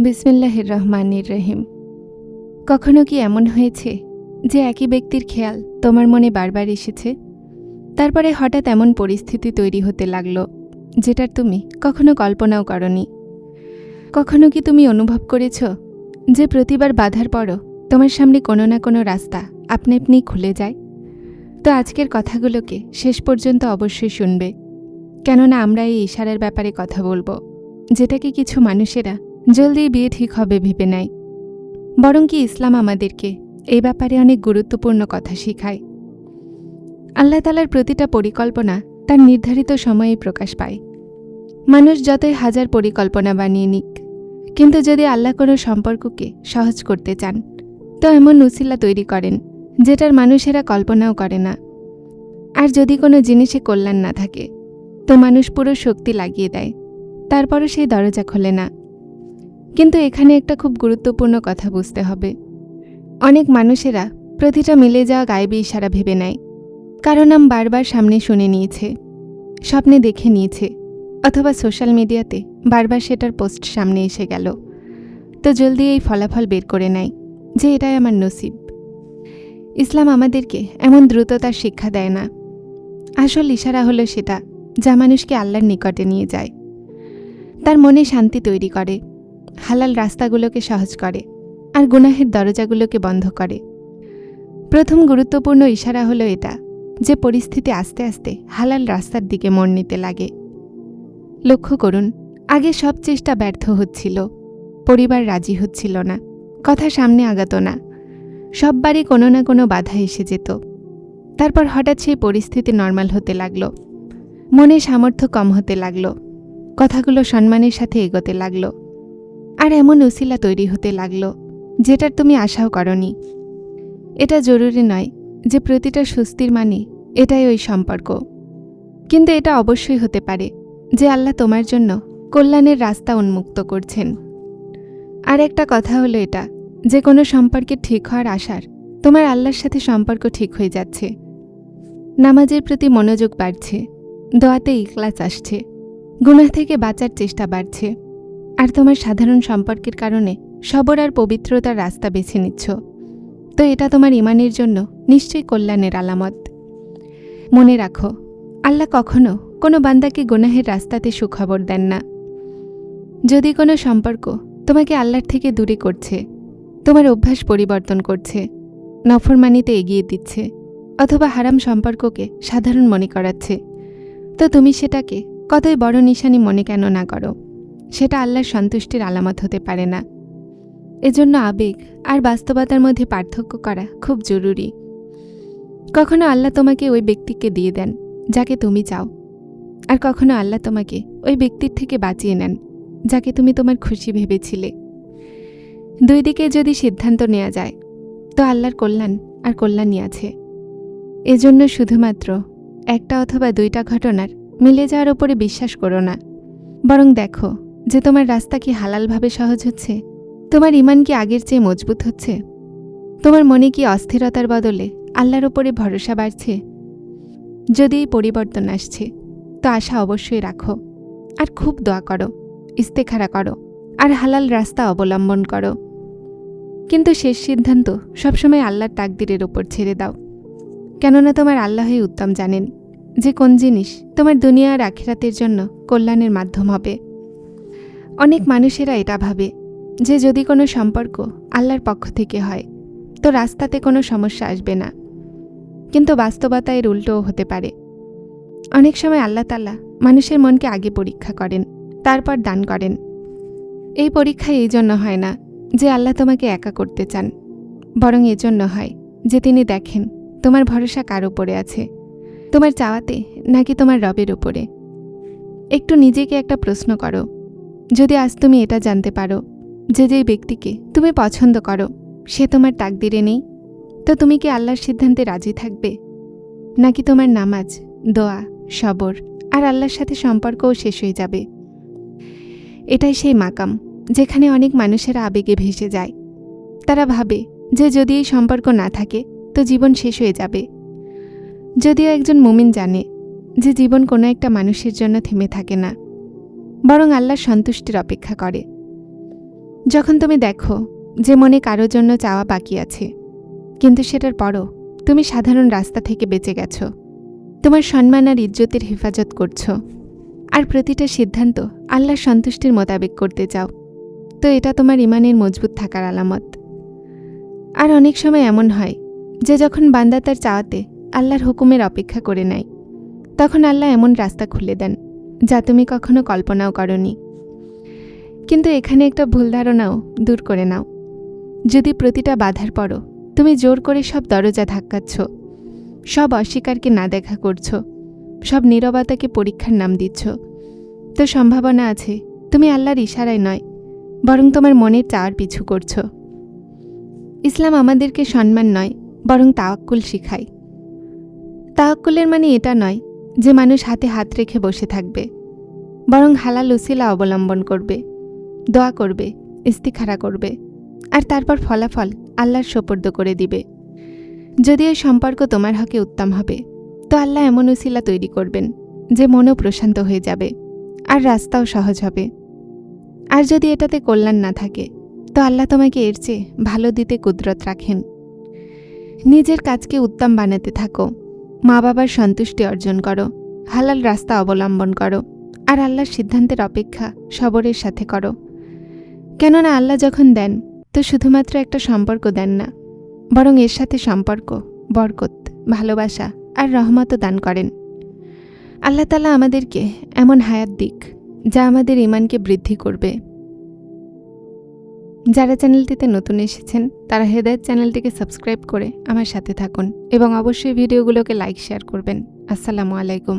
বিসমিল্লাহির রহমানির রহিম। কখনো কি এমন হয়েছে যে একই ব্যক্তির খেয়াল তোমার মনে বারবার এসেছে, তারপরে হঠাৎ এমন পরিস্থিতি তৈরি হতে লাগলো যেটার তুমি কখনো কল্পনাও করনি? কখনো কি তুমি অনুভব করেছ যে প্রতিবার বাধার পরও তোমার সামনে কোনো না কোনো রাস্তা আপনি আপনি খুলে যায়? তো আজকের কথাগুলোকে শেষ পর্যন্ত অবশ্যই শুনবে, কেননা আমরা এই ইশারার ব্যাপারে কথা বলবো, যেটাকে কিছু মানুষেরা জলদি বিয়ে ঠিক হবে ভেবে নেয়। বরং কি ইসলাম আমাদেরকে এই ব্যাপারে অনেক গুরুত্বপূর্ণ কথা শেখায়। আল্লাহ তাআলার প্রতিটা পরিকল্পনা তার নির্ধারিত সময়েই প্রকাশ পায়। মানুষ যতই হাজার পরিকল্পনা বানিয়ে নিক, কিন্তু যদি আল্লাহ কোনো সম্পর্ককে সহজ করতে চান, তো এমন উসিলা তৈরি করেন যেটার মানুষেরা কল্পনাও করে না। আর যদি কোনো জিনিসে কল্যাণ না থাকে, তো মানুষ পুরো শক্তি লাগিয়ে দেয়, তারপরও সেই দরজা খোলে না। কিন্তু এখানে একটা খুব গুরুত্বপূর্ণ কথা বুঝতে হবে। অনেক মানুষেরা প্রতিটা মিলে যাওয়া গায়েবী ইশারা ভেবে নেয়, কারণ বারবার সামনে শুনে নিয়েছে, স্বপ্নে দেখে নিয়েছে, অথবা সোশ্যাল মিডিয়াতে বারবার সেটার পোস্ট সামনে এসে গেল, তো জলদি এই ফলাফল বের করে নেয় যে এটাই আমার নসিব। ইসলাম আমাদেরকে এমন দ্রুততার শিক্ষা দেয় না। আসল ইশারা হলো সেটা যা মানুষকে আল্লাহর নিকটে নিয়ে যায়, তার মনে শান্তি তৈরি করে, হালাল রাস্তাগুলোকে সহজ করে, আর গুনাহের দরজাগুলোকে বন্ধ করে। প্রথম গুরুত্বপূর্ণ ইশারা হলো এটা যে পরিস্থিতি আস্তে আস্তে হালাল রাস্তার দিকে মোড় নিতে লাগে। লক্ষ্য করুন, আগে সব চেষ্টা ব্যর্থ হচ্ছিল, পরিবার রাজি হচ্ছিল না, কথা সামনে আগাত না, সববারই কোনো না কোনো বাধা এসে যেত। তারপর হঠাৎ সেই পরিস্থিতি নর্মাল হতে লাগলো, মনে সামর্থ্য কম হতে লাগলো, কথাগুলো সম্মানের সাথে এগোতে লাগলো, আর এমন উসিলা তৈরি হতে লাগলো যেটার তুমি আশাও করনি। এটা জরুরি নয় যে প্রতিটা স্বস্তির মানে এটাই ওই সম্পর্ক, কিন্তু এটা অবশ্যই হতে পারে যে আল্লাহ তোমার জন্য কল্যাণের রাস্তা উন্মুক্ত করছেন। আর একটা কথা হলো এটা যে কোনো সম্পর্কের ঠিক হওয়ার আশার তোমার আল্লাহর সাথে সম্পর্ক ঠিক হয়ে যাচ্ছে, নামাজের প্রতি মনোযোগ বাড়ছে, দোয়াতে ইখলাস আসছে, গুনাহ থেকে বাঁচার চেষ্টা বাড়ছে, আর তোমার সাধারণ সম্পর্কের কারণে সবর আর পবিত্রতার রাস্তা বেছে নিচ্ছ, তো এটা তোমার ইমানের জন্য নিশ্চয়ই কল্যাণের আলামত। মনে রাখো, আল্লাহ কখনো কোনো বান্দাকে গুনাহের রাস্তাতে সুখবর দেন না। যদি কোনো সম্পর্ক তোমাকে আল্লাহর থেকে দূরে করছে, তোমার অভ্যাস পরিবর্তন করছে, নফরমানিতে এগিয়ে দিচ্ছে, অথবা হারাম সম্পর্ককে সাধারণ মনে করাচ্ছে, তো তুমি সেটাকে কতই বড় নিশানি মনে কেন না করো, সেটা আল্লাহর সন্তুষ্টির আলামত হতে পারে না। এজন্য আবেগ আর বাস্তবতার মধ্যে পার্থক্য করা খুব জরুরি। কখনো আল্লাহ তোমাকে ওই ব্যক্তিকে দিয়ে দেন যাকে তুমি চাও, আর কখনো আল্লাহ তোমাকে ওই ব্যক্তির থেকে বাঁচিয়ে নেন যাকে তুমি তোমার খুশি ভেবেছিলে। দুই দিকে যদি সিদ্ধান্ত নেওয়া যায়, তো আল্লাহর কল্যাণ আর কল্যাণই আছে। এজন্য শুধুমাত্র একটা অথবা দুইটা ঘটনার মিলে যাওয়ার উপরে বিশ্বাস করো না, বরং দেখো যে তোমার রাস্তা কি হালালভাবে সহজ হচ্ছে, তোমার ইমান কি আগের চেয়ে মজবুত হচ্ছে, তোমার মনে কি অস্থিরতার বদলে আল্লাহর ওপরে ভরসা বাড়ছে। যদি এই পরিবর্তন আসছে, তো আশা অবশ্যই রাখো, আর খুব দোয়া করো, ইস্তেখারা করো, আর হালাল রাস্তা অবলম্বন করো। কিন্তু শেষ সিদ্ধান্ত সবসময় আল্লাহর তাকদিরের ওপর ছেড়ে দাও, কেননা তোমার আল্লাহই উত্তম জানেন যে কোন জিনিস তোমার দুনিয়া আর আখিরাতের জন্য কল্যাণের মাধ্যম হবে। অনেক মানুষেরা এটা ভাবে যে যদি কোনো সম্পর্ক আল্লাহর পক্ষ থেকে হয়, তো রাস্তাতে কোনো সমস্যা আসবে না, কিন্তু বাস্তবতা এর উল্টোও হতে পারে। অনেক সময় আল্লাহ তাআলা মানুষের মনকে আগে পরীক্ষা করেন, তারপর দান করেন। এই পরীক্ষা এই জন্য হয় না যে আল্লাহ তোমাকে একা করতে চান, বরং এজন্য হয় যে তিনি দেখেন তোমার ভরসা কার উপরে আছে, তোমার চাওয়াতে নাকি তোমার রবের উপরে। একটু নিজেকে একটা প্রশ্ন করো, যদি আজ তুমি এটা জানতে পারো যে যেই ব্যক্তিকে তুমি পছন্দ করো সে তোমার তাকদিরে নেই, তো তুমি কি আল্লাহর সিদ্ধান্তে রাজি থাকবে, নাকি তোমার নামাজ, দোয়া, সবর আর আল্লাহর সাথে সম্পর্কও শেষ হয়ে যাবে? এটাই সেই মাকাম যেখানে অনেক মানুষেরা আবেগে ভেসে যায়। তারা ভাবে যে যদি এই সম্পর্ক না থাকে তো জীবন শেষ হয়ে যাবে। যদিও একজন মুমিন জানে যে জীবন কোনো একটা মানুষের জন্য থেমে থাকে না, বরং আল্লাহর সন্তুষ্টির অপেক্ষা করে। যখন তুমি দেখো যে মনে কারোর জন্য চাওয়া বাকি আছে, কিন্তু সেটার পরও তুমি সাধারণ রাস্তা থেকে বেঁচে গেছ, তোমার সম্মান আর ইজ্জতের হেফাজত করছো, আর প্রতিটা সিদ্ধান্ত আল্লাহর সন্তুষ্টির মোতাবেক করতে চাও, তো এটা তোমার ইমানের মজবুত থাকার আলামত। আর অনেক সময় এমন হয় যে যখন বান্দা তার চাওয়াতে আল্লাহর হুকুমের অপেক্ষা করে নেয়, তখন আল্লাহ এমন রাস্তা খুলে দেন যা তুমি কখনো কল্পনাও করনি। কিন্তু এখানে একটা ভুল ধারণাও দূর করে নাও। যদি প্রতিটা বাধার পরও তুমি জোর করে সব দরজা ধাক্কাচ্ছ, সব অস্বীকারকে না দেখা করছো, সব নীরবতাকে পরীক্ষার নাম দিচ্ছ, তো সম্ভাবনা আছে তুমি আল্লাহর ইশারায় নয়, বরং তোমার মনের চাওয়ার পিছু করছো। ইসলাম আমাদেরকে সম্মান নয়, বরং তাওয়াক্কুল শিখায়। তাওয়াক্কুলের মানে এটা নয় যে মানুষ হাতে হাত রেখে বসে থাকবে, বরং হালাল উসিলা অবলম্বন করবে, দোয়া করবে, ইস্তিখারা করবে, আর তারপর ফলাফল আল্লাহর সোপর্দ করে দিবে। যদি এই সম্পর্ক তোমার হকে উত্তম হবে, তো আল্লাহ এমন উসিলা তৈরি করবেন যে মনও প্রশান্ত হয়ে যাবে আর রাস্তাও সহজ হবে। আর যদি এটাতে কল্যাণ না থাকে, তো আল্লাহ তোমাকে এর চেয়ে ভালো দিতে কুদরত রাখেন। নিজের কাজকে উত্তম বানাতে থাকো, মা বাবার সন্তুষ্টি অর্জন করো, হালাল রাস্তা অবলম্বন করো, আর আল্লাহর সিদ্ধান্তের অপেক্ষা সবরের সাথে করো। কেননা আল্লাহ যখন দেন, তো শুধুমাত্র একটা সম্পর্ক দেন না, বরং এর সাথে সম্পর্ক, বরকত, ভালোবাসা আর রহমতও দান করেন। আল্লাহ তাআলা আমাদেরকে এমন হায়াত দিক যা আমাদের ঈমানকে বৃদ্ধি করবে। যারা চ্যানেলটিতে নতুন এসেছেন তারা হেদায়েত চ্যানেলটিকে সাবস্ক্রাইব করে আমার সাথে থাকুন এবং অবশ্যই ভিডিওগুলোকে লাইক শেয়ার করবেন। আসসালামু আলাইকুম।